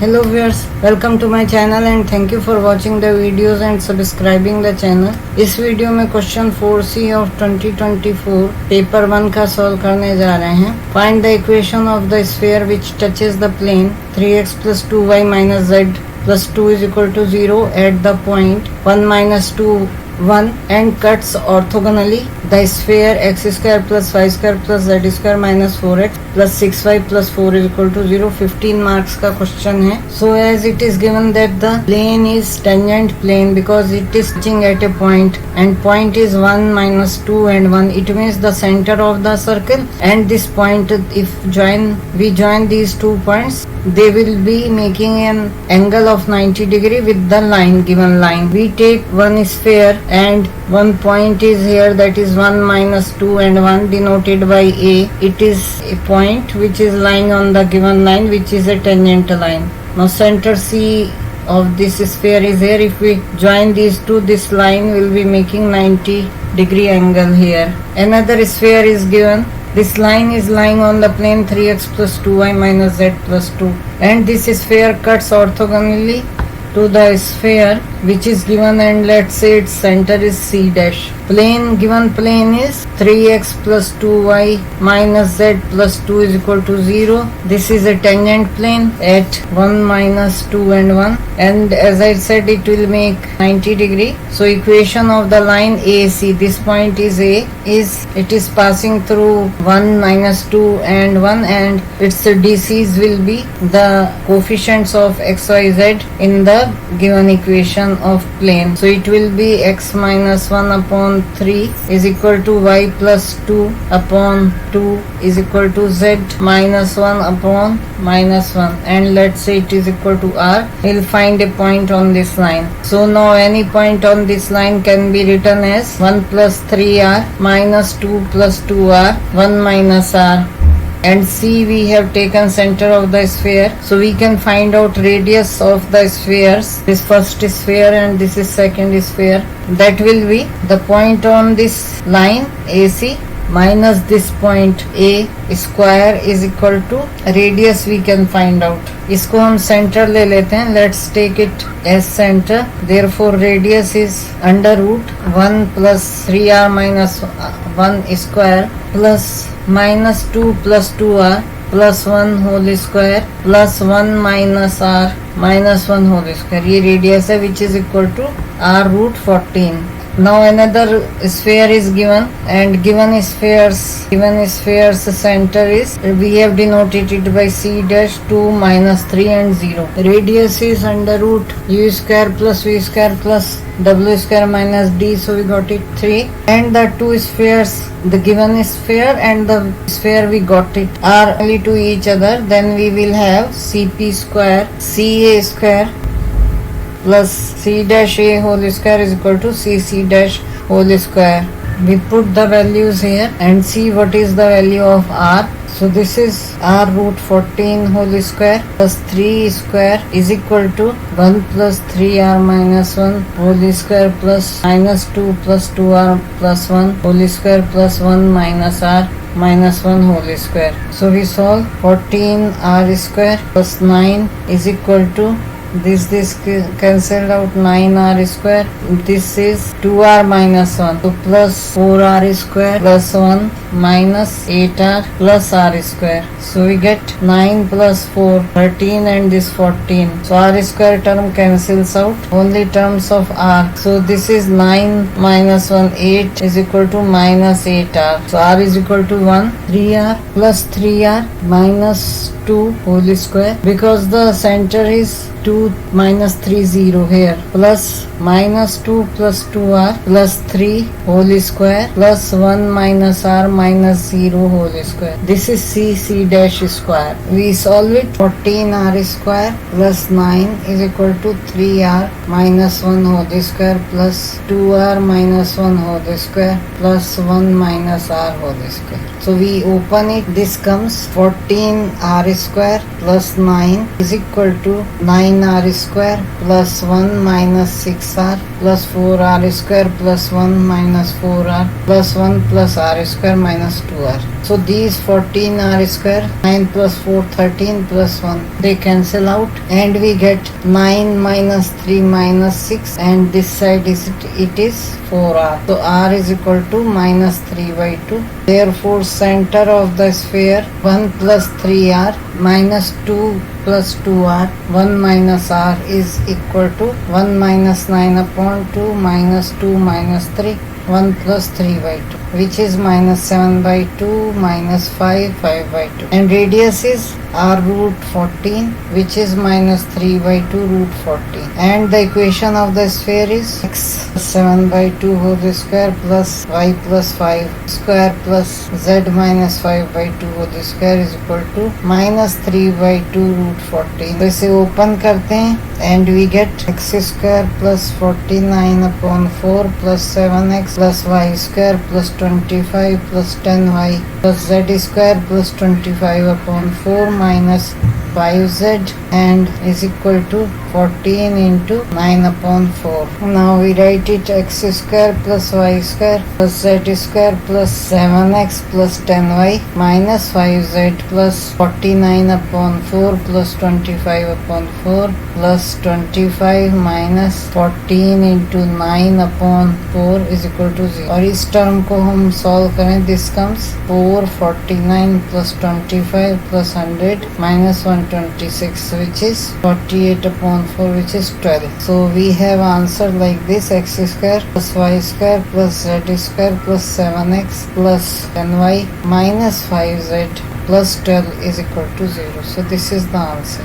Hello viewers, welcome to my channel and thank you for watching the videos and subscribing the channel. इस video में question 4C of 2024 paper 1 का solve करने जा रहे हैं. Find the equation of the sphere which touches the plane 3x plus 2y minus z plus 2 is equal to 0 at the point 1 minus 2 1 and cuts orthogonally the sphere x square plus y square plus z square minus 4x plus 6y plus 4 is equal to 0. 15 marks का question है. So as it is given that the plane is tangent plane because it is touching at a point and point is 1 minus 2 and 1, it means the center of the circle, and this point if we join these 2 points, they will be making an angle of 90 degree with the given line. We take one sphere and one point is here, that is 1 minus 2 and 1 denoted by A. It is a point which is lying on the given line, which is a tangent line. Now center C of this sphere is here. If we join these two, this line will be making 90 degree angle here. Another sphere is given. This line is lying on the plane 3x plus 2y minus z plus 2, and this sphere cuts orthogonally to the sphere which is given, and let's say its center is C dash. Given plane is 3x plus 2y minus z plus 2 is equal to 0. This is a tangent plane at 1 minus 2 and 1, and as I said, it will make 90 degree. So equation of the line AC, this point is A, it is passing through 1 minus 2 and 1, and its DCs will be the coefficients of XYZ in the given equation of plane. So it will be x minus 1 upon 3 is equal to y plus 2 upon 2 is equal to z minus 1 upon minus 1, and let's say it is equal to r. We'll find a point on this line. So now any point on this line can be written as 1 plus 3r minus 2 plus 2r 1 minus r. And C, we have taken center of the sphere, so we can find out radius of the spheres. This first sphere and this is second sphere. That will be the point on this line AC minus this point A square is equal to radius we can find out. इसको हम center ले लेते हैं. Let's take it as center. Therefore radius is under root 1 plus 3r minus 1 square plus minus 2 plus 2r plus 1 whole square plus 1 minus r minus 1 whole square. ये radius है which is equal to r root 14. Now another sphere is given, and given sphere's center is, we have denoted it by C dash 2 minus 3 and 0. Radius is under root u square plus v square plus w square minus d, so we got it 3. And the two spheres, the given sphere and the sphere we got it, are only to each other. Then we will have Cp square Ca square plus C dash A whole square is equal to CC dash whole square. We put the values here and see what is the value of R. So this is R root 14 whole square plus 3 square is equal to 1 plus 3R minus 1 whole square plus minus 2 plus 2R plus 1 whole square plus 1 minus R minus 1 whole square. So we solve 14R square plus 9 is equal to this cancelled out, 9r square. This is 2r minus 1, so plus 4r square plus 1 minus 8r plus r square. So we get 9 plus 4 13 and this 14. So r square term cancels out, only terms of r. So this is 9 minus 1 8 is equal to minus 8r. So r is equal to 1. 3r plus 3r minus 2 whole square, because the center is 2 minus 3 0 here, plus minus 2 plus 2r plus 3 whole square plus 1 minus r minus 0 whole square. This is C dash square. We solve it. 14r square plus 9 is equal to 3r minus 1 whole square plus 2r minus 1 whole square plus 1 minus r whole square. So we open it. This comes 14r square plus 9 is equal to 9 9r square plus 1 minus 6r plus 4r square plus 1 minus 4r plus 1 plus r square minus 2r. So these 14r square, 9 plus 4 13 plus 1, they cancel out and we get 9 minus 3 minus 6, and this side it is 4r. So r is equal to minus 3 by 2. Therefore center of the sphere 1 plus 3r minus 2 plus 2r, 1 minus r is equal to 1 minus 9 upon 2 minus 2 minus 3, 1 plus 3 by 2, which is minus 7 by 2 minus 5 by 2, and radius is r root 14, which is minus 3 by 2 root 14, and the equation of the sphere is x 7 by 2 whole square plus y plus 5 square plus z minus 5 by 2 whole square is equal to minus 3 by 2 root 14. तो इसे open करते हैं and we get x square plus 49 upon 4 plus 7x plus y square plus 25 plus 10y plus z square plus 25 upon 4 minus 5z and is equal to 14 into 9 upon 4. Now we write it x square plus y square plus z square plus 7x plus 10y minus 5z plus 49 upon 4 plus 25 upon 4 plus 25 minus 14 into 9 upon 4 is equal to 0. और इस term को हम solve करें, this comes 449 plus 25 plus 100 minus 126, which is 48 upon 4, which is 12. So we have answer like this: x square plus y square plus z square plus 7x plus 10y minus 5z plus 12 is equal to 0. So this is the answer.